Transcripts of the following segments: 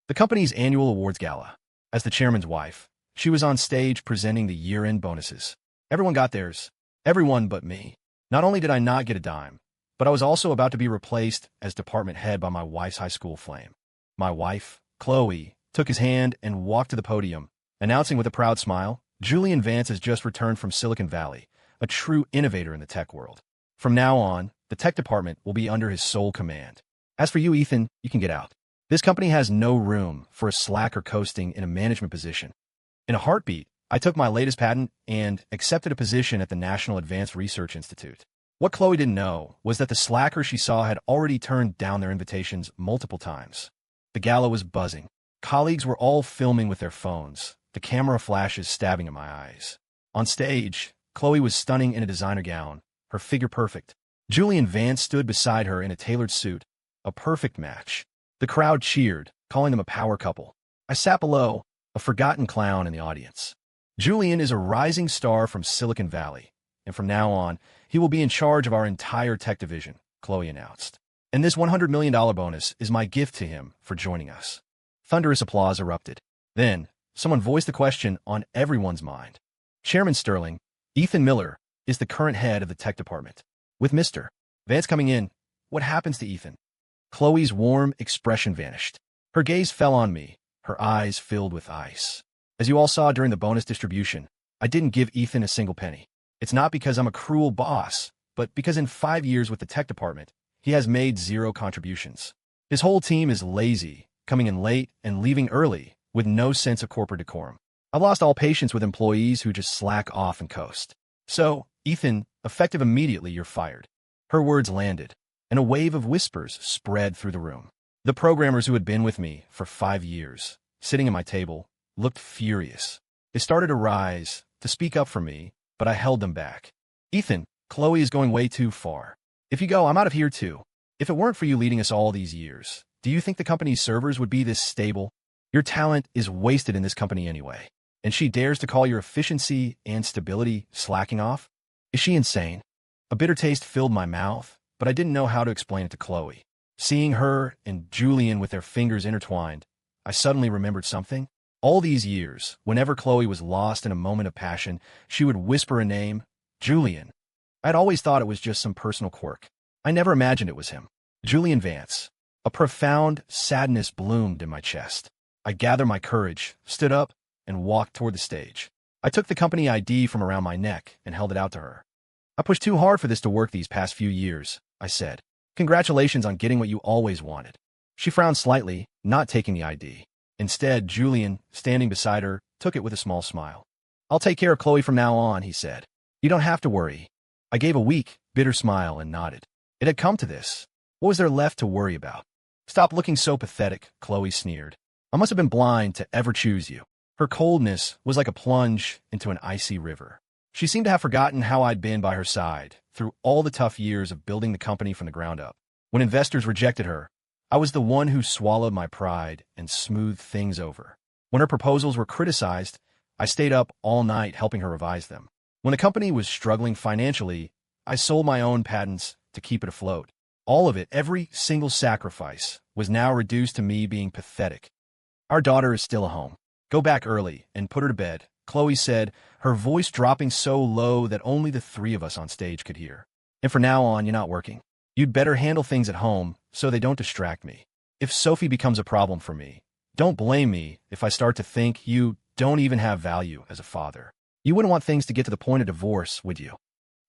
The company's annual awards gala. As the chairman's wife, she was on stage presenting the year-end bonuses. Everyone got theirs. Everyone but me. Not only did I not get a dime, but I was also about to be replaced as department head by my wife's high school flame. My wife, Chloe, took his hand and walked to the podium, announcing with a proud smile, "Julian Vance has just returned from Silicon Valley, a true innovator in the tech world. From now on, the tech department will be under his sole command. As for you, Ethan, you can get out. This company has no room for a slacker coasting in a management position." In a heartbeat, I took my latest patent and accepted a position at the National Advanced Research Institute. What Chloe didn't know was that the slackers she saw had already turned down their invitations multiple times. The gala was buzzing. Colleagues were all filming with their phones, the camera flashes stabbing at my eyes. On stage, Chloe was stunning in a designer gown, her figure perfect. Julian Vance stood beside her in a tailored suit, a perfect match. The crowd cheered, calling them a power couple. I sat below, a forgotten clown in the audience. Julian is a rising star from Silicon Valley, and from now on, he will be in charge of our entire tech division, Chloe announced. And this $100 million bonus is my gift to him for joining us. Thunderous applause erupted. Then, someone voiced the question on everyone's mind. Chairman Sterling, Ethan Miller, is the current head of the tech department. With Mr. Vance coming in, what happens to Ethan? Chloe's warm expression vanished. Her gaze fell on me, her eyes filled with ice. As you all saw during the bonus distribution, I didn't give Ethan a single penny. It's not because I'm a cruel boss, but because in 5 years with the tech department, he has made 0 contributions. His whole team is lazy, coming in late and leaving early, with no sense of corporate decorum. I've lost all patience with employees who just slack off and coast. So, Ethan, effective immediately, you're fired. Her words landed, and a wave of whispers spread through the room. The programmers who had been with me for 5 years, sitting at my table, looked furious. They started to rise, to speak up for me, but I held them back. Ethan, Chloe is going way too far. If you go, I'm out of here too. If it weren't for you leading us all these years, do you think the company's servers would be this stable? Your talent is wasted in this company anyway. And she dares to call your efficiency and stability slacking off? Is she insane? A bitter taste filled my mouth, but I didn't know how to explain it to Chloe. Seeing her and Julian with their fingers intertwined, I suddenly remembered something. All these years, whenever Chloe was lost in a moment of passion, she would whisper a name, Julian. I'd always thought it was just some personal quirk. I never imagined it was him. Julian Vance. A profound sadness bloomed in my chest. I gathered my courage, stood up, and walked toward the stage. I took the company ID from around my neck and held it out to her. I pushed too hard for this to work these past few years, I said. Congratulations on getting what you always wanted. She frowned slightly, not taking the ID. Instead, Julian, standing beside her, took it with a small smile. I'll take care of Chloe from now on, he said. You don't have to worry. I gave a weak, bitter smile and nodded. It had come to this. What was there left to worry about? Stop looking so pathetic, Chloe sneered. I must have been blind to ever choose you. Her coldness was like a plunge into an icy river. She seemed to have forgotten how I'd been by her side through all the tough years of building the company from the ground up. When investors rejected her, I was the one who swallowed my pride and smoothed things over. When her proposals were criticized, I stayed up all night helping her revise them. When the company was struggling financially, I sold my own patents to keep it afloat. All of it, every single sacrifice, was now reduced to me being pathetic. Our daughter is still at home. Go back early and put her to bed, Chloe said, her voice dropping so low that only the 3 of us on stage could hear. And from now on, you're not working. You'd better handle things at home so they don't distract me. If Sophie becomes a problem for me, don't blame me if I start to think you don't even have value as a father. You wouldn't want things to get to the point of divorce, would you?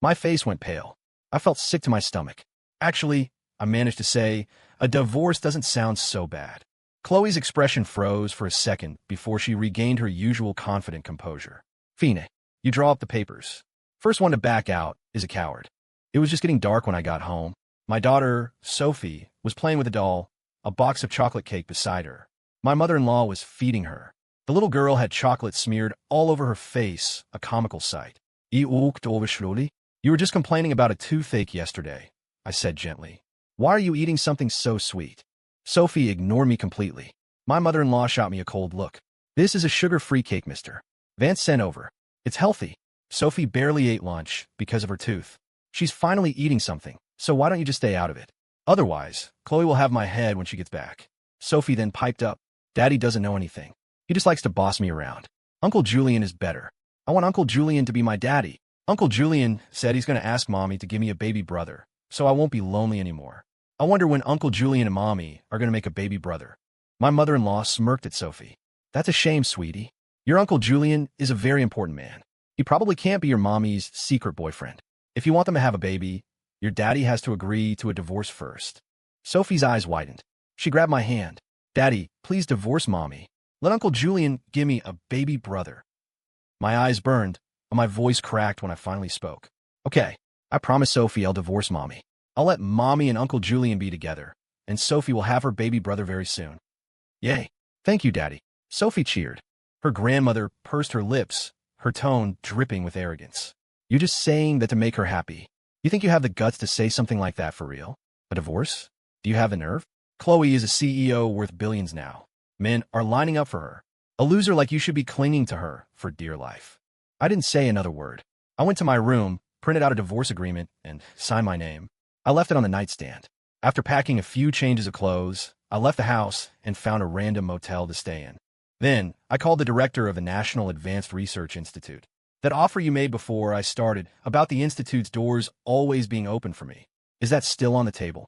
My face went pale. I felt sick to my stomach. Actually, I managed to say, a divorce doesn't sound so bad. Chloe's expression froze for a second before she regained her usual confident composure. Fine, you draw up the papers. First one to back out is a coward. It was just getting dark when I got home. My daughter, Sophie, was playing with a doll, a box of chocolate cake beside her. My mother-in-law was feeding her. The little girl had chocolate smeared all over her face, a comical sight. You were just complaining about a toothache yesterday, I said gently. Why are you eating something so sweet? Sophie ignored me completely. My mother-in-law shot me a cold look. This is a sugar-free cake, Mr. Vance sent over. It's healthy. Sophie barely ate lunch because of her tooth. She's finally eating something, so why don't you just stay out of it? Otherwise, Chloe will have my head when she gets back. Sophie then piped up. Daddy doesn't know anything. He just likes to boss me around. Uncle Julian is better. I want Uncle Julian to be my daddy. Uncle Julian said he's going to ask Mommy to give me a baby brother, so I won't be lonely anymore. I wonder when Uncle Julian and Mommy are going to make a baby brother. My mother-in-law smirked at Sophie. That's a shame, sweetie. Your Uncle Julian is a very important man. He probably can't be your mommy's secret boyfriend. If you want them to have a baby, your daddy has to agree to a divorce first. Sophie's eyes widened. She grabbed my hand. Daddy, please divorce Mommy. Let Uncle Julian give me a baby brother. My eyes burned, but my voice cracked when I finally spoke. Okay, I promise Sophie I'll divorce Mommy. I'll let Mommy and Uncle Julian be together, and Sophie will have her baby brother very soon. Yay. Thank you, Daddy. Sophie cheered. Her grandmother pursed her lips, her tone dripping with arrogance. You just saying that to make her happy. You think you have the guts to say something like that for real? A divorce? Do you have the nerve? Chloe is a CEO worth billions now. Men are lining up for her. A loser like you should be clinging to her for dear life. I didn't say another word. I went to my room, printed out a divorce agreement, and signed my name. I left it on the nightstand. After packing a few changes of clothes, I left the house and found a random motel to stay in. Then, I called the director of the National Advanced Research Institute. That offer you made before I started, about the Institute's doors always being open for me, is that still on the table?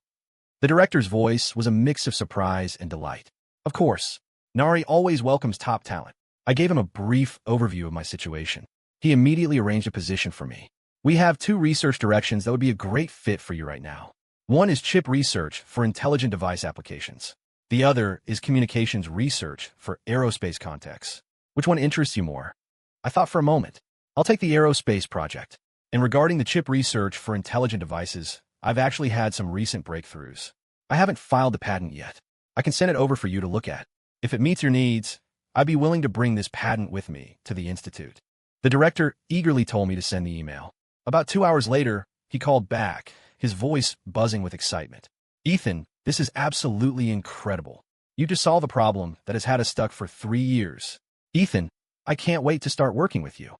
The director's voice was a mix of surprise and delight. Of course, Nari always welcomes top talent. I gave him a brief overview of my situation. He immediately arranged a position for me. We have 2 research directions that would be a great fit for you right now. One is chip research for intelligent device applications. The other is communications research for aerospace contexts. Which one interests you more? I thought for a moment. I'll take the aerospace project. And regarding the chip research for intelligent devices, I've actually had some recent breakthroughs. I haven't filed the patent yet. I can send it over for you to look at. If it meets your needs, I'd be willing to bring this patent with me to the Institute. The director eagerly told me to send the email. About 2 hours later, he called back, his voice buzzing with excitement. Ethan, this is absolutely incredible. You just solved a problem that has had us stuck for 3 years. Ethan, I can't wait to start working with you.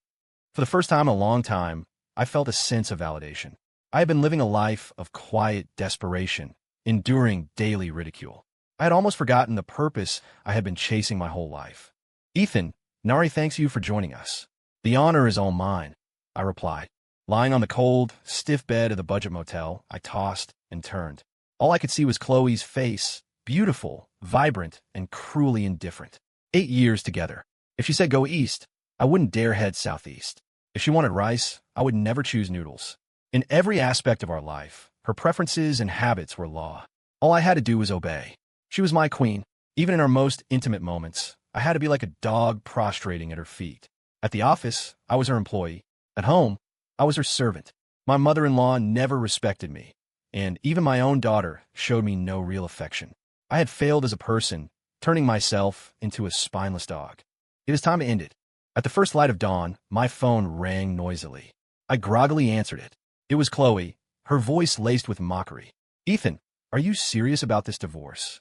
For the first time in a long time, I felt a sense of validation. I had been living a life of quiet desperation, enduring daily ridicule. I had almost forgotten the purpose I had been chasing my whole life. Ethan, Nari thanks you for joining us. The honor is all mine, I replied. Lying on the cold, stiff bed of the budget motel, I tossed and turned. All I could see was Chloe's face, beautiful, vibrant, and cruelly indifferent. 8 years together. If she said go east, I wouldn't dare head southeast. If she wanted rice, I would never choose noodles. In every aspect of our life, her preferences and habits were law. All I had to do was obey. She was my queen. Even in our most intimate moments, I had to be like a dog prostrating at her feet. At the office, I was her employee. At home, I was her servant. My mother-in-law never respected me, and even my own daughter showed me no real affection. I had failed as a person, turning myself into a spineless dog. It was time to end it. At the first light of dawn, my phone rang noisily. I groggily answered it. It was Chloe, her voice laced with mockery. Ethan, are you serious about this divorce?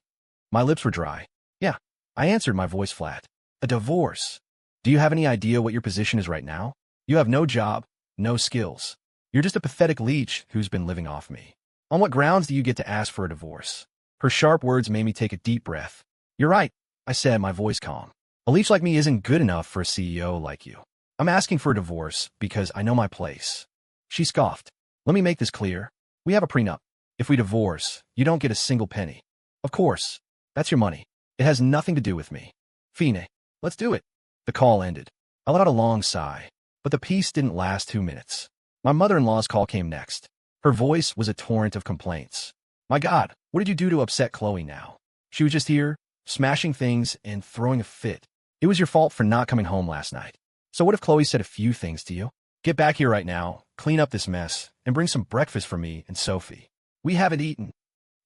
My lips were dry. Yeah, I answered, my voice flat. A divorce. Do you have any idea what your position is right now? You have no job, no skills. You're just a pathetic leech who's been living off me. On what grounds do you get to ask for a divorce? Her sharp words made me take a deep breath. You're right, I said, my voice calm. A leech like me isn't good enough for a CEO like you. I'm asking for a divorce because I know my place. She scoffed. Let me make this clear. We have a prenup. If we divorce, you don't get a single penny. Of course, that's your money. It has nothing to do with me. Fine, let's do it. The call ended. I let out a long sigh, but the peace didn't last 2 minutes. My mother-in-law's call came next. Her voice was a torrent of complaints. My God, what did you do to upset Chloe now? She was just here, smashing things and throwing a fit. It was your fault for not coming home last night. So what if Chloe said a few things to you? Get back here right now, clean up this mess, and bring some breakfast for me and Sophie. We haven't eaten.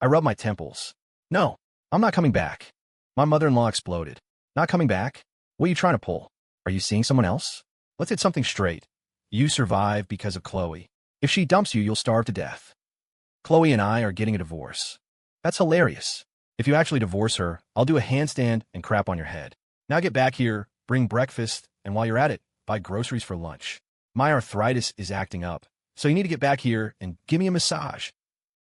I rubbed my temples. No, I'm not coming back. My mother-in-law exploded. Not coming back? What are you trying to pull? Are you seeing someone else? Let's get something straight. You survive because of Chloe. If she dumps you, you'll starve to death. Chloe and I are getting a divorce. That's hilarious. If you actually divorce her, I'll do a handstand and crap on your head. Now get back here, bring breakfast, and while you're at it, buy groceries for lunch. My arthritis is acting up, so you need to get back here and give me a massage.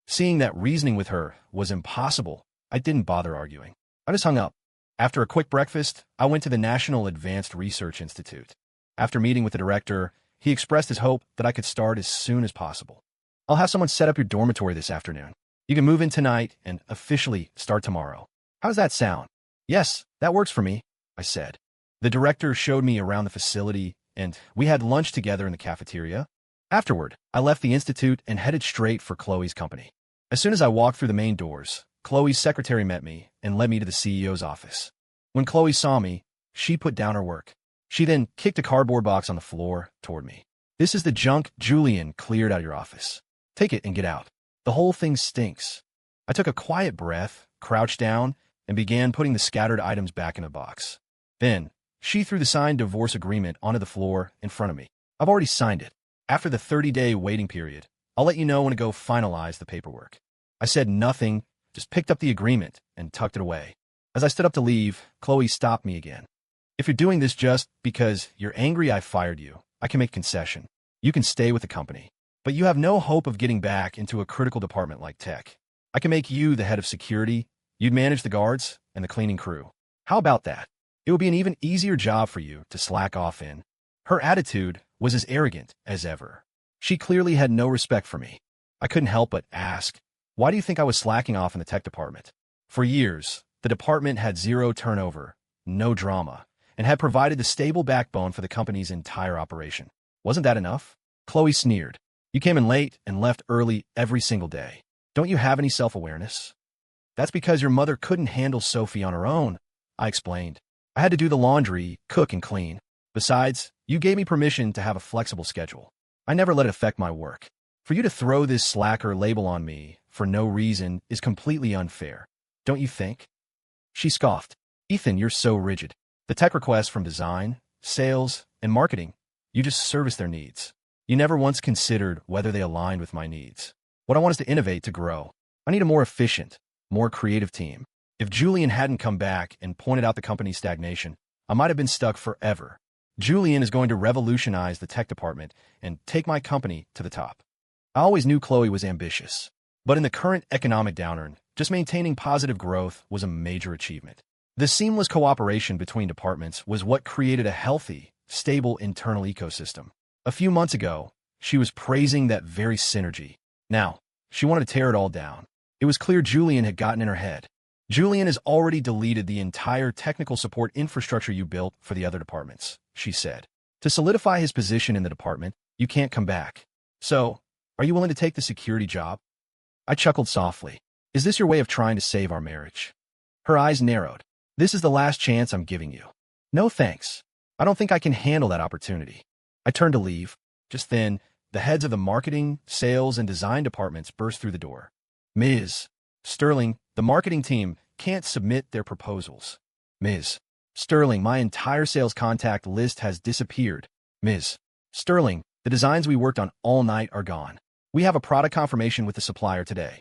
Seeing that reasoning with her was impossible, I didn't bother arguing. I just hung up. After a quick breakfast, I went to the National Advanced Research Institute. After meeting with the director, he expressed his hope that I could start as soon as possible. I'll have someone set up your dormitory this afternoon. You can move in tonight and officially start tomorrow. How does that sound? Yes, that works for me, I said. The director showed me around the facility, and we had lunch together in the cafeteria. Afterward, I left the institute and headed straight for Chloe's company. As soon as I walked through the main doors, Chloe's secretary met me and led me to the CEO's office. When Chloe saw me, she put down her work. She then kicked a cardboard box on the floor toward me. This is the junk Julian cleared out of your office. Take it and get out. The whole thing stinks. I took a quiet breath, crouched down, and began putting the scattered items back in a box. Then, she threw the signed divorce agreement onto the floor in front of me. I've already signed it. After the 30-day waiting period, I'll let you know when to go finalize the paperwork. I said nothing, just picked up the agreement and tucked it away. As I stood up to leave, Chloe stopped me again. If you're doing this just because you're angry I fired you, I can make a concession. You can stay with the company. But you have no hope of getting back into a critical department like tech. I can make you the head of security. You'd manage the guards and the cleaning crew. How about that? It would be an even easier job for you to slack off in. Her attitude was as arrogant as ever. She clearly had no respect for me. I couldn't help but ask, why do you think I was slacking off in the tech department? For years, the department had zero turnover, no drama, and had provided the stable backbone for the company's entire operation. Wasn't that enough? Chloe sneered. You came in late and left early every single day. Don't you have any self-awareness? That's because your mother couldn't handle Sophie on her own, I explained. I had to do the laundry, cook, and clean. Besides, you gave me permission to have a flexible schedule. I never let it affect my work. For you to throw this slacker label on me for no reason is completely unfair. Don't you think? She scoffed. Ethan, you're so rigid. The tech requests from design, sales, and marketing, you just service their needs. You never once considered whether they aligned with my needs. What I want is to innovate to grow. I need a more efficient, more creative team. If Julian hadn't come back and pointed out the company's stagnation, I might have been stuck forever. Julian is going to revolutionize the tech department and take my company to the top. I always knew Chloe was ambitious, but in the current economic downturn, just maintaining positive growth was a major achievement. The seamless cooperation between departments was what created a healthy, stable internal ecosystem. A few months ago, she was praising that very synergy. Now, she wanted to tear it all down. It was clear Julian had gotten in her head. Julian has already deleted the entire technical support infrastructure you built for the other departments, she said. To solidify his position in the department, you can't come back. So, are you willing to take the security job? I chuckled softly. Is this your way of trying to save our marriage? Her eyes narrowed. This is the last chance I'm giving you. No thanks. I don't think I can handle that opportunity. I turned to leave. Just then, the heads of the marketing, sales, and design departments burst through the door. Ms. Sterling, the marketing team can't submit their proposals. Ms. Sterling, my entire sales contact list has disappeared. Ms. Sterling, the designs we worked on all night are gone. We have a product confirmation with the supplier today.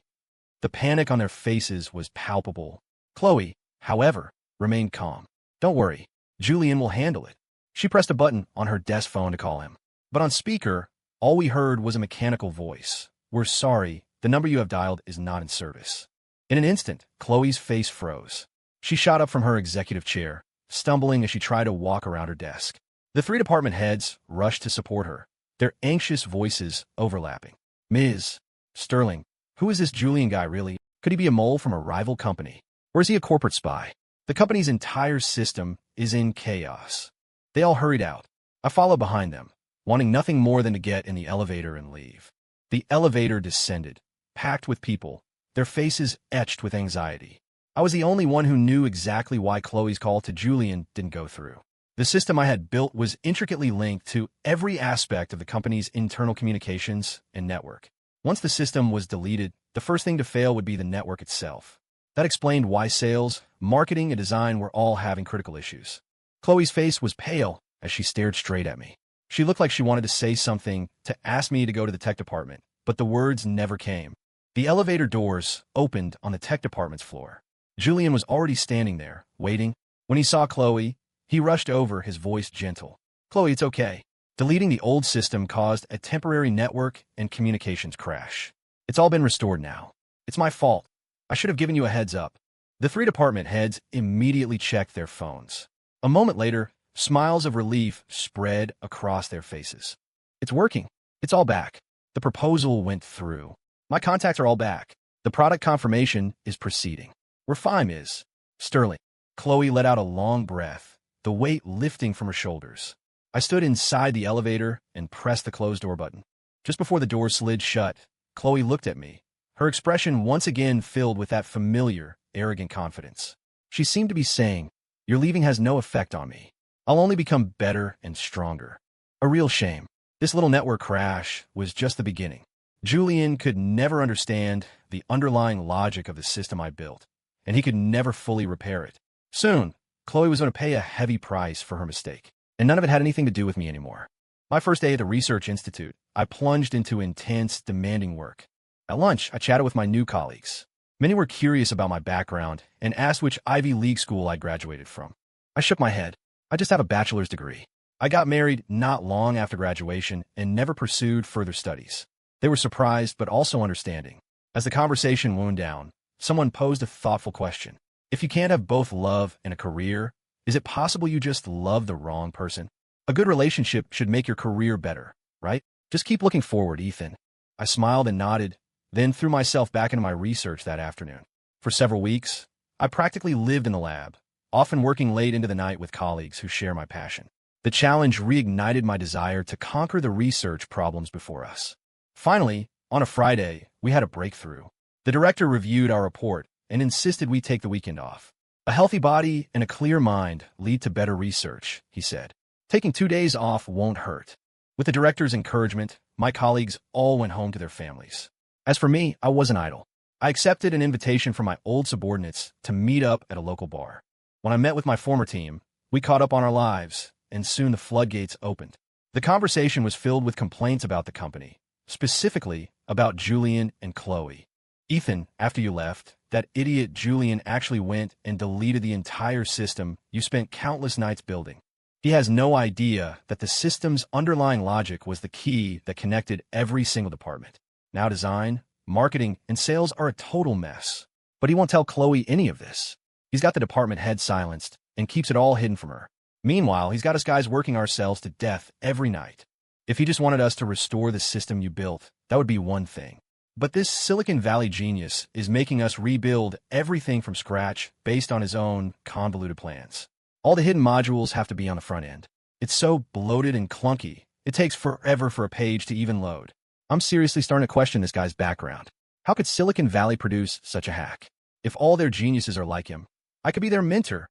The panic on their faces was palpable. Chloe, however, remained calm. Don't worry, Julian will handle it. She pressed a button on her desk phone to call him. But on speaker, all we heard was a mechanical voice. We're sorry, the number you have dialed is not in service. In an instant, Chloe's face froze. She shot up from her executive chair, stumbling as she tried to walk around her desk. The three department heads rushed to support her, their anxious voices overlapping. Ms. Sterling, who is this Julian guy really? Could he be a mole from a rival company? Or is he a corporate spy? The company's entire system is in chaos. They all hurried out. I followed behind them, wanting nothing more than to get in the elevator and leave. The elevator descended, packed with people, their faces etched with anxiety. I was the only one who knew exactly why Chloe's call to Julian didn't go through. The system I had built was intricately linked to every aspect of the company's internal communications and network. Once the system was deleted, the first thing to fail would be the network itself. That explained why sales, marketing, and design were all having critical issues. Chloe's face was pale as she stared straight at me. She looked like she wanted to say something, to ask me to go to the tech department, but the words never came. The elevator doors opened on the tech department's floor. Julian was already standing there, waiting. When he saw Chloe, he rushed over, his voice gentle. Chloe, it's okay. Deleting the old system caused a temporary network and communications crash. It's all been restored now. It's my fault. I should have given you a heads up. The three department heads immediately checked their phones. A moment later, smiles of relief spread across their faces. It's working. It's all back. The proposal went through. My contacts are all back. The product confirmation is proceeding. We're fine, Ms. Sterling. Chloe let out a long breath, the weight lifting from her shoulders. I stood inside the elevator and pressed the closed door button. Just before the door slid shut, Chloe looked at me, her expression once again filled with that familiar, arrogant confidence. She seemed to be saying, "Your leaving has no effect on me. I'll only become better and stronger." A real shame. This little network crash was just the beginning. Julian could never understand the underlying logic of the system I built, and he could never fully repair it. Soon, Chloe was going to pay a heavy price for her mistake, and none of it had anything to do with me anymore. My first day at the Research Institute, I plunged into intense, demanding work. At lunch, I chatted with my new colleagues. Many were curious about my background and asked which Ivy League school I graduated from. I shook my head. I just have a bachelor's degree. I got married not long after graduation and never pursued further studies. They were surprised but also understanding. As the conversation wound down, someone posed a thoughtful question. If you can't have both love and a career, is it possible you just love the wrong person? A good relationship should make your career better, right? Just keep looking forward, Ethan. I smiled and nodded, then threw myself back into my research that afternoon. For several weeks, I practically lived in the lab, often working late into the night with colleagues who share my passion. The challenge reignited my desire to conquer the research problems before us. Finally, on a Friday, we had a breakthrough. The director reviewed our report and insisted we take the weekend off. A healthy body and a clear mind lead to better research, he said. Taking 2 days off won't hurt. With the director's encouragement, my colleagues all went home to their families. As for me, I wasn't idle. I accepted an invitation from my old subordinates to meet up at a local bar. When I met with my former team, we caught up on our lives, and soon the floodgates opened. The conversation was filled with complaints about the company, specifically about Julian and Chloe. Ethan, after you left, that idiot Julian actually went and deleted the entire system you spent countless nights building. He has no idea that the system's underlying logic was the key that connected every single department. Now design, marketing, and sales are a total mess. But he won't tell Chloe any of this. He's got the department head silenced and keeps it all hidden from her. Meanwhile, he's got us guys working ourselves to death every night. If he just wanted us to restore the system you built, that would be one thing. But this Silicon Valley genius is making us rebuild everything from scratch based on his own convoluted plans. All the hidden modules have to be on the front end. It's so bloated and clunky, it takes forever for a page to even load. I'm seriously starting to question this guy's background. How could Silicon Valley produce such a hack? If all their geniuses are like him, I could be their mentor.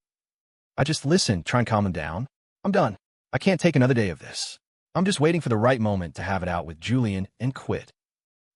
I just listen, try and calm them down. I'm done. I can't take another day of this. I'm just waiting for the right moment to have it out with Julian and quit.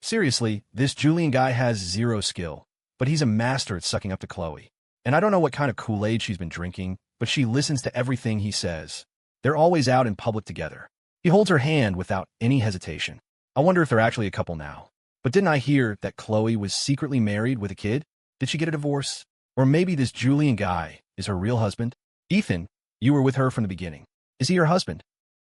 Seriously, this Julian guy has zero skill, but he's a master at sucking up to Chloe. And I don't know what kind of Kool-Aid she's been drinking, but she listens to everything he says. They're always out in public together. He holds her hand without any hesitation. I wonder if they're actually a couple now. But didn't I hear that Chloe was secretly married with a kid? Did she get a divorce? Or maybe this Julian guy is her real husband? Ethan, you were with her from the beginning. Is he your husband?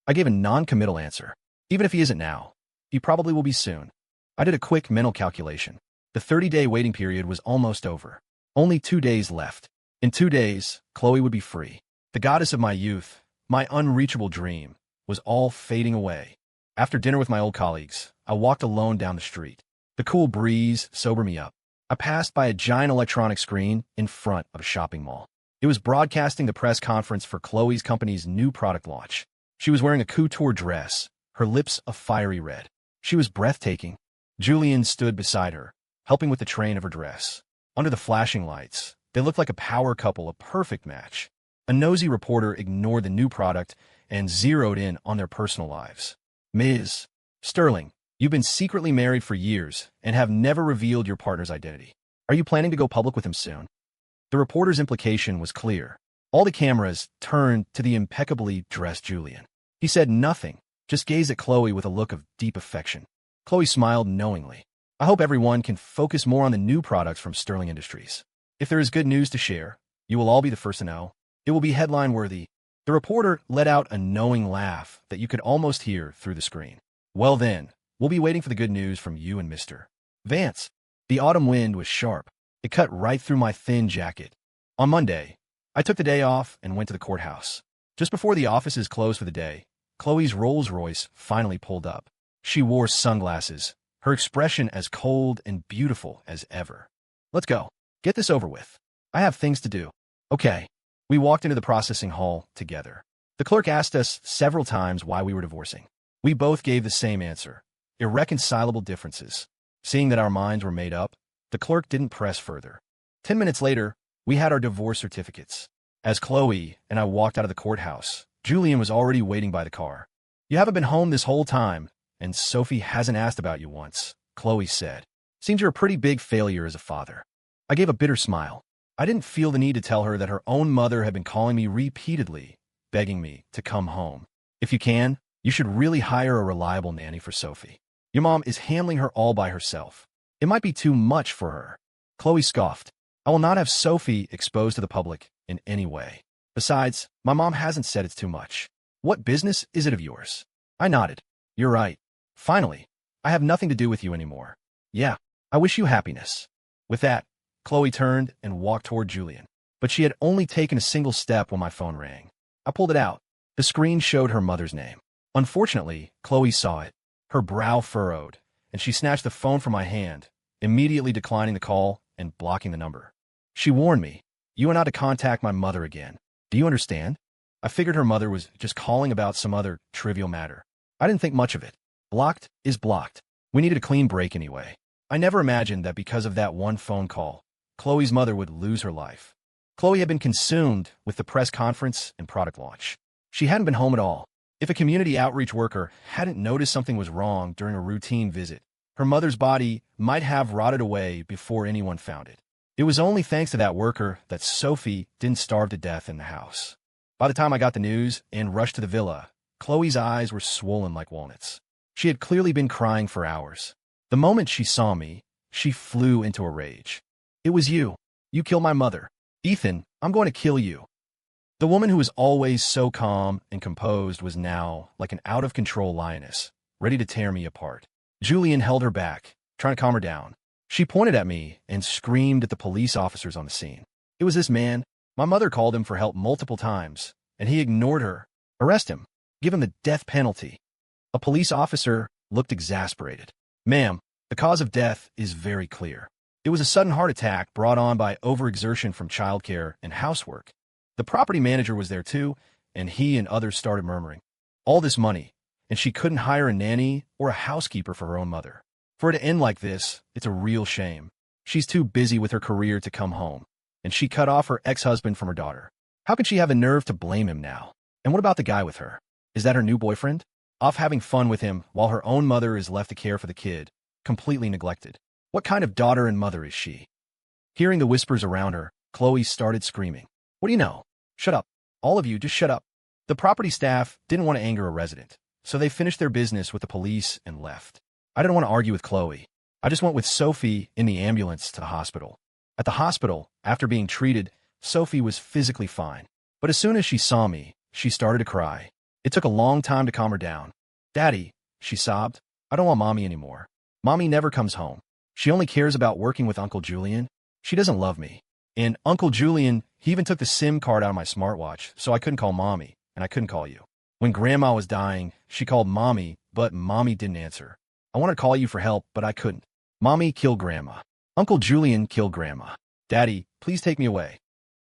I gave a non-committal answer. Even if he isn't now, he probably will be soon. I did a quick mental calculation. The 30-day waiting period was almost over. Only 2 days left. In 2 days, Chloe would be free. The goddess of my youth, my unreachable dream, was all fading away. After dinner with my old colleagues, I walked alone down the street. The cool breeze sobered me up. I passed by a giant electronic screen in front of a shopping mall. It was broadcasting the press conference for Chloe's company's new product launch. She was wearing a couture dress, her lips a fiery red. She was breathtaking. Julian stood beside her, helping with the train of her dress. Under the flashing lights, they looked like a power couple, a perfect match. A nosy reporter ignored the new product and zeroed in on their personal lives. Ms. Sterling, you've been secretly married for years and have never revealed your partner's identity. Are you planning to go public with him soon? The reporter's implication was clear. All the cameras turned to the impeccably dressed Julian. He said nothing, just gazed at Chloe with a look of deep affection. Chloe smiled knowingly. I hope everyone can focus more on the new products from Sterling Industries. If there is good news to share, you will all be the first to know. It will be headline-worthy. The reporter let out a knowing laugh that you could almost hear through the screen. Well then, we'll be waiting for the good news from you and Mr. Vance. The autumn wind was sharp. It cut right through my thin jacket, On Monday, I took the day off and went to the courthouse. Just before the offices closed for the day, Chloe's Rolls-Royce finally pulled up. She wore sunglasses, her expression as cold and beautiful as ever. Let's go. Get this over with. I have things to do. Okay. We walked into the processing hall together. The clerk asked us several times why we were divorcing. We both gave the same answer: irreconcilable differences. Seeing that our minds were made up, the clerk didn't press further. 10 minutes later, we had our divorce certificates. As Chloe and I walked out of the courthouse, Julian was already waiting by the car. "You haven't been home this whole time, and Sophie hasn't asked about you once," Chloe said. "Seems you're a pretty big failure as a father." I gave a bitter smile. I didn't feel the need to tell her that her own mother had been calling me repeatedly, begging me to come home. "If you can, you should really hire a reliable nanny for Sophie. Your mom is handling her all by herself. It might be too much for her." Chloe scoffed. "I will not have Sophie exposed to the public in any way. Besides, my mom hasn't said it's too much. What business is it of yours?" I nodded. "You're right. Finally, I have nothing to do with you anymore. Yeah, I wish you happiness." With that, Chloe turned and walked toward Julian. But she had only taken a single step when my phone rang. I pulled it out. The screen showed her mother's name. Unfortunately, Chloe saw it. Her brow furrowed, and she snatched the phone from my hand, immediately declining the call and blocking the number. She warned me, "You are not to contact my mother again. Do you understand?" I figured her mother was just calling about some other trivial matter. I didn't think much of it. Blocked is blocked. We needed a clean break anyway. I never imagined that because of that one phone call, Chloe's mother would lose her life. Chloe had been consumed with the press conference and product launch. She hadn't been home at all. If a community outreach worker hadn't noticed something was wrong during a routine visit, her mother's body might have rotted away before anyone found it. It was only thanks to that worker that Sophie didn't starve to death in the house. By the time I got the news and rushed to the villa, Chloe's eyes were swollen like walnuts. She had clearly been crying for hours. The moment she saw me, she flew into a rage. "It was you. You killed my mother. Ethan, I'm going to kill you." The woman who was always so calm and composed was now like an out-of-control lioness, ready to tear me apart. Julian held her back, trying to calm her down. She pointed at me and screamed at the police officers on the scene. "It was this man. My mother called him for help multiple times, and he ignored her. Arrest him. Give him the death penalty." A police officer looked exasperated. "Ma'am, the cause of death is very clear. It was a sudden heart attack brought on by overexertion from childcare and housework. The property manager was there too, and he and others started murmuring. All this money, and she couldn't hire a nanny or a housekeeper for her own mother. For it to end like this, it's a real shame. She's too busy with her career to come home, and she cut off her ex-husband from her daughter. How can she have a nerve to blame him now? And what about the guy with her? Is that her new boyfriend? Off having fun with him while her own mother is left to care for the kid, completely neglected. What kind of daughter and mother is she?" Hearing the whispers around her, Chloe started screaming. "What do you know? Shut up. All of you, just shut up." The property staff didn't want to anger a resident, so they finished their business with the police and left. I didn't want to argue with Chloe. I just went with Sophie in the ambulance to the hospital. At the hospital, after being treated, Sophie was physically fine. But as soon as she saw me, she started to cry. It took a long time to calm her down. "Daddy," she sobbed, "I don't want Mommy anymore. Mommy never comes home. She only cares about working with Uncle Julian. She doesn't love me. And Uncle Julian, he even took the SIM card out of my smartwatch, so I couldn't call Mommy, and I couldn't call you. When Grandma was dying, she called Mommy, but Mommy didn't answer. I wanted to call you for help, but I couldn't. Mommy killed Grandma. Uncle Julian killed Grandma. Daddy, please take me away."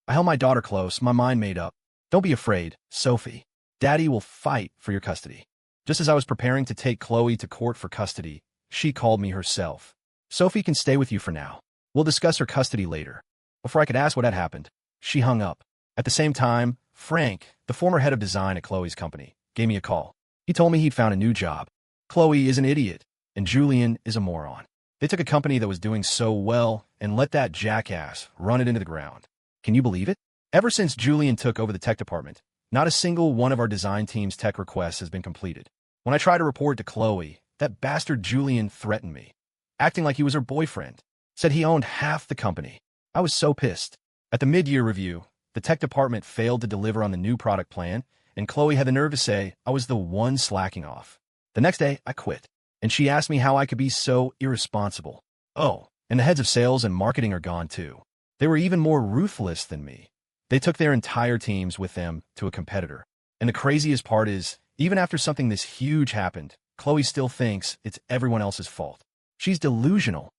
I held my daughter close, my mind made up. "Don't be afraid, Sophie. Daddy will fight for your custody." Just as I was preparing to take Chloe to court for custody, she called me herself. "Sophie can stay with you for now. We'll discuss her custody later." Before I could ask what had happened, she hung up. At the same time, Frank, the former head of design at Chloe's company, gave me a call. He told me he'd found a new job. Chloe is an idiot, and Julian is a moron. They took a company that was doing so well and let that jackass run it into the ground. Can you believe it? Ever since Julian took over the tech department, not a single one of our design team's tech requests has been completed. When I tried to report to Chloe, that bastard Julian threatened me, acting like he was her boyfriend. Said he owned half the company. I was so pissed. At the mid-year review, the tech department failed to deliver on the new product plan, and Chloe had the nerve to say I was the one slacking off. The next day, I quit, and she asked me how I could be so irresponsible. Oh, and the heads of sales and marketing are gone too. They were even more ruthless than me. They took their entire teams with them to a competitor. And the craziest part is, even after something this huge happened, Chloe still thinks it's everyone else's fault. She's delusional.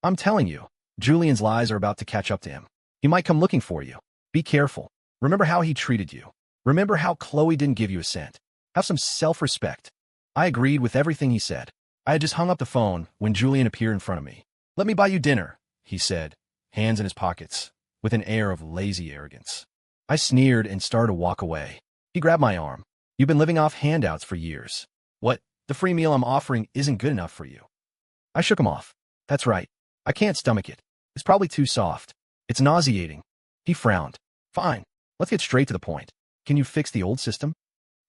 I'm telling you, Julian's lies are about to catch up to him. He might come looking for you. Be careful. Remember how he treated you. Remember how Chloe didn't give you a cent. Have some self-respect. I agreed with everything he said. I had just hung up the phone when Julian appeared in front of me. Let me buy you dinner, he said, hands in his pockets, with an air of lazy arrogance. I sneered and started to walk away. He grabbed my arm. You've been living off handouts for years. What? The free meal I'm offering isn't good enough for you. I shook him off. That's right. I can't stomach it. It's probably too soft. It's nauseating. He frowned. Fine. Let's get straight to the point. Can you fix the old system?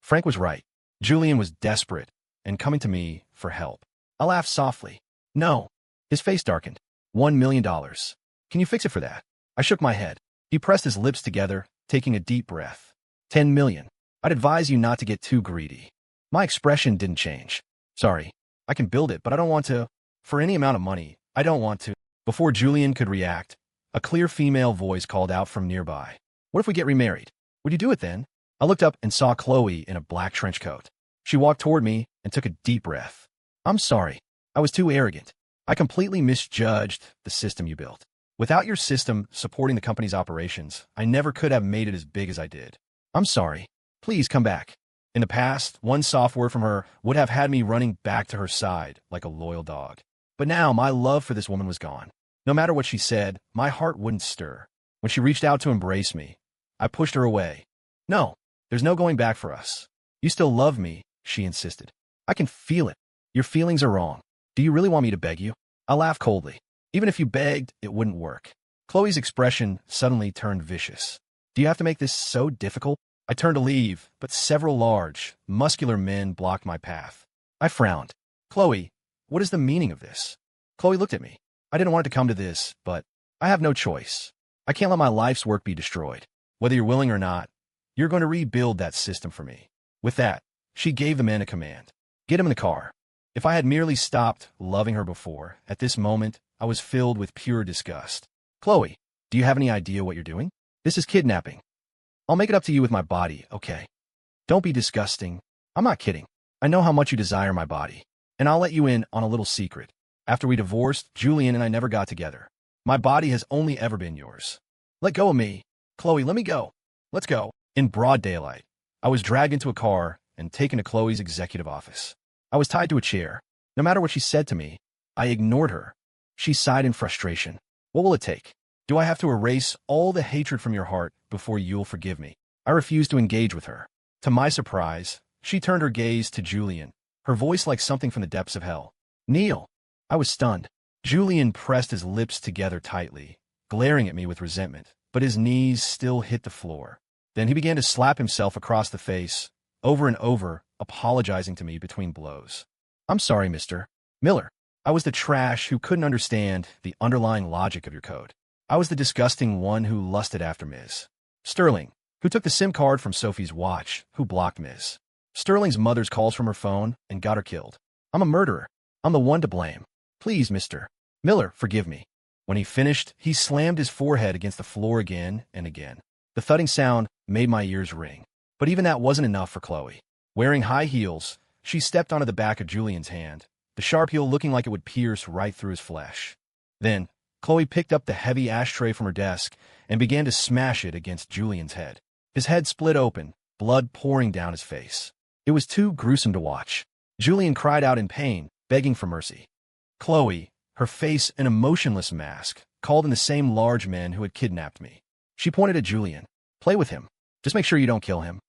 Frank was right. Julian was desperate and coming to me for help. I laughed softly. No. His face darkened. $1 million. Can you fix it for that? I shook my head. He pressed his lips together, taking a deep breath. 10 million. I'd advise you not to get too greedy. My expression didn't change. Sorry. I can build it, but I don't want to. For any amount of money, I don't want to. Before Julian could react, a clear female voice called out from nearby. What if we get remarried? Would you do it then? I looked up and saw Chloe in a black trench coat. She walked toward me and took a deep breath. I'm sorry. I was too arrogant. I completely misjudged the system you built. Without your system supporting the company's operations, I never could have made it as big as I did. I'm sorry. Please come back. In the past, one soft word from her would have had me running back to her side like a loyal dog. But now my love for this woman was gone. No matter what she said, my heart wouldn't stir. When she reached out to embrace me, I pushed her away. No, there's no going back for us. You still love me, she insisted. I can feel it. Your feelings are wrong. Do you really want me to beg you? I laughed coldly. Even if you begged, it wouldn't work. Chloe's expression suddenly turned vicious. Do you have to make this so difficult? I turned to leave, but several large, muscular men blocked my path. I frowned. Chloe, what is the meaning of this? Chloe looked at me. I didn't want it to come to this, but I have no choice. I can't let my life's work be destroyed. Whether you're willing or not, you're going to rebuild that system for me. With that, she gave the men a command. Get him in the car. If I had merely stopped loving her before, at this moment, I was filled with pure disgust. Chloe, do you have any idea what you're doing? This is kidnapping. I'll make it up to you with my body, okay? Don't be disgusting. I'm not kidding. I know how much you desire my body. And I'll let you in on a little secret. After we divorced, Julian and I never got together. My body has only ever been yours. Let go of me. Chloe, let me go. Let's go. In broad daylight, I was dragged into a car and taken to Chloe's executive office. I was tied to a chair. No matter what she said to me, I ignored her. She sighed in frustration. What will it take? Do I have to erase all the hatred from your heart before you'll forgive me? I refused to engage with her. To my surprise, she turned her gaze to Julian, her voice like something from the depths of hell. Kneel. I was stunned. Julian pressed his lips together tightly, glaring at me with resentment, but his knees still hit the floor. Then he began to slap himself across the face, over and over, apologizing to me between blows. I'm sorry, Mr. Miller. I was the trash who couldn't understand the underlying logic of your code. I was the disgusting one who lusted after Ms. Sterling, who took the SIM card from Sophie's watch, who blocked Ms. Sterling's mother's calls from her phone and got her killed. I'm a murderer. I'm the one to blame. Please, Mr. Miller, forgive me. When he finished, he slammed his forehead against the floor again and again. The thudding sound made my ears ring. But even that wasn't enough for Chloe. Wearing high heels, she stepped onto the back of Julian's hand, the sharp heel looking like it would pierce right through his flesh. Then, Chloe picked up the heavy ashtray from her desk and began to smash it against Julian's head. His head split open, blood pouring down his face. It was too gruesome to watch. Julian cried out in pain, begging for mercy. Chloe, her face an emotionless mask, called in the same large men who had kidnapped me. She pointed at Julian. Play with him. Just make sure you don't kill him.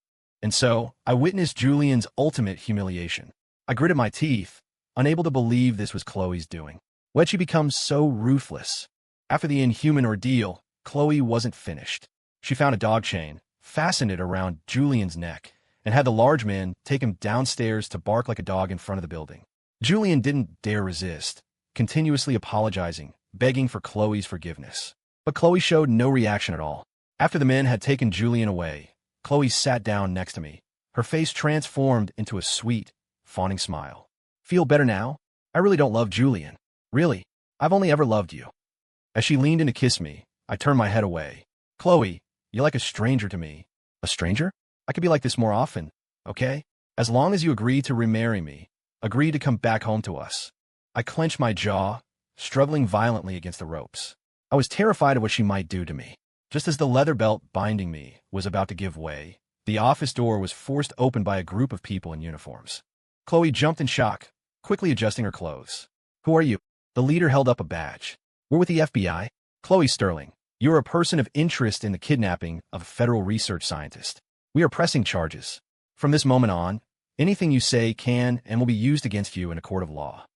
And so, I witnessed Julian's ultimate humiliation. I gritted my teeth, unable to believe this was Chloe's doing. Why'd she become so ruthless? After the inhuman ordeal, Chloe wasn't finished. She found a dog chain, fastened it around Julian's neck, and had the large men take him downstairs to bark like a dog in front of the building. Julian didn't dare resist, continuously apologizing, begging for Chloe's forgiveness. But Chloe showed no reaction at all. After the men had taken Julian away, Chloe sat down next to me, her face transformed into a sweet, fawning smile. Feel better now? I really don't love Julian. Really, I've only ever loved you. As she leaned in to kiss me, I turned my head away. Chloe, you're like a stranger to me. A stranger? I could be like this more often, okay? As long as you agree to remarry me, agree to come back home to us. I clenched my jaw, struggling violently against the ropes. I was terrified of what she might do to me. Just as the leather belt binding me was about to give way, the office door was forced open by a group of people in uniforms. Chloe jumped in shock, quickly adjusting her clothes. Who are you? The leader held up a badge. We're with the FBI. Chloe Sterling, you are a person of interest in the kidnapping of a federal research scientist. We are pressing charges. From this moment on, anything you say can and will be used against you in a court of law.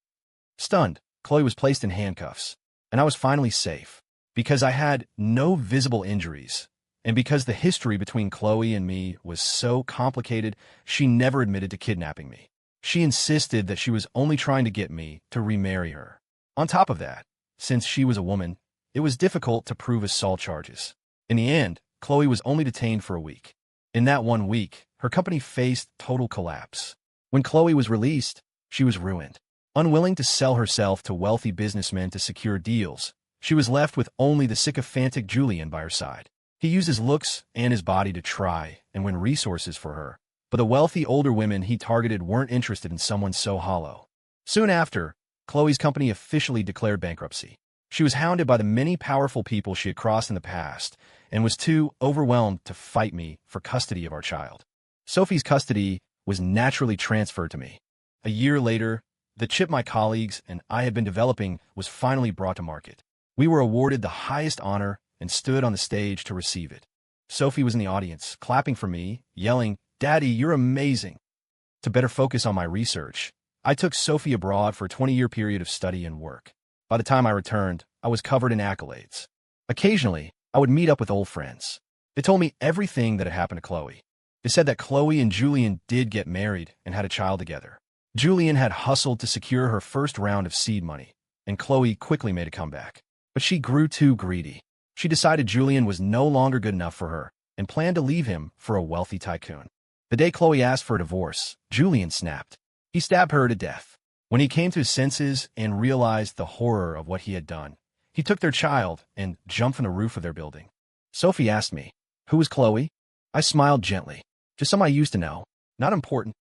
Stunned, Chloe was placed in handcuffs, and I was finally safe. Because I had no visible injuries, and because the history between Chloe and me was so complicated, she never admitted to kidnapping me. She insisted that she was only trying to get me to remarry her. On top of that, since she was a woman, it was difficult to prove assault charges. In the end, Chloe was only detained for a week. In that 1 week, her company faced total collapse. When Chloe was released, she was ruined. Unwilling to sell herself to wealthy businessmen to secure deals, she was left with only the sycophantic Julian by her side. He used his looks and his body to try and win resources for her, but the wealthy older women he targeted weren't interested in someone so hollow. Soon after, Chloe's company officially declared bankruptcy. She was hounded by the many powerful people she had crossed in the past and was too overwhelmed to fight me for custody of our child. Sophie's custody was naturally transferred to me. A year later, the chip my colleagues and I had been developing was finally brought to market. We were awarded the highest honor and stood on the stage to receive it. Sophie was in the audience, clapping for me, yelling, "Daddy, you're amazing!" To better focus on my research, I took Sophie abroad for a 20-year period of study and work. By the time I returned, I was covered in accolades. Occasionally, I would meet up with old friends. They told me everything that had happened to Chloe. They said that Chloe and Julian did get married and had a child together. Julian had hustled to secure her first round of seed money, and Chloe quickly made a comeback. But she grew too greedy. She decided Julian was no longer good enough for her and planned to leave him for a wealthy tycoon. The day Chloe asked for a divorce, Julian snapped. He stabbed her to death. When he came to his senses and realized the horror of what he had done, he took their child and jumped from the roof of their building. Sophie asked me, "Who was Chloe?" I smiled gently. "Just someone I used to know. Not important."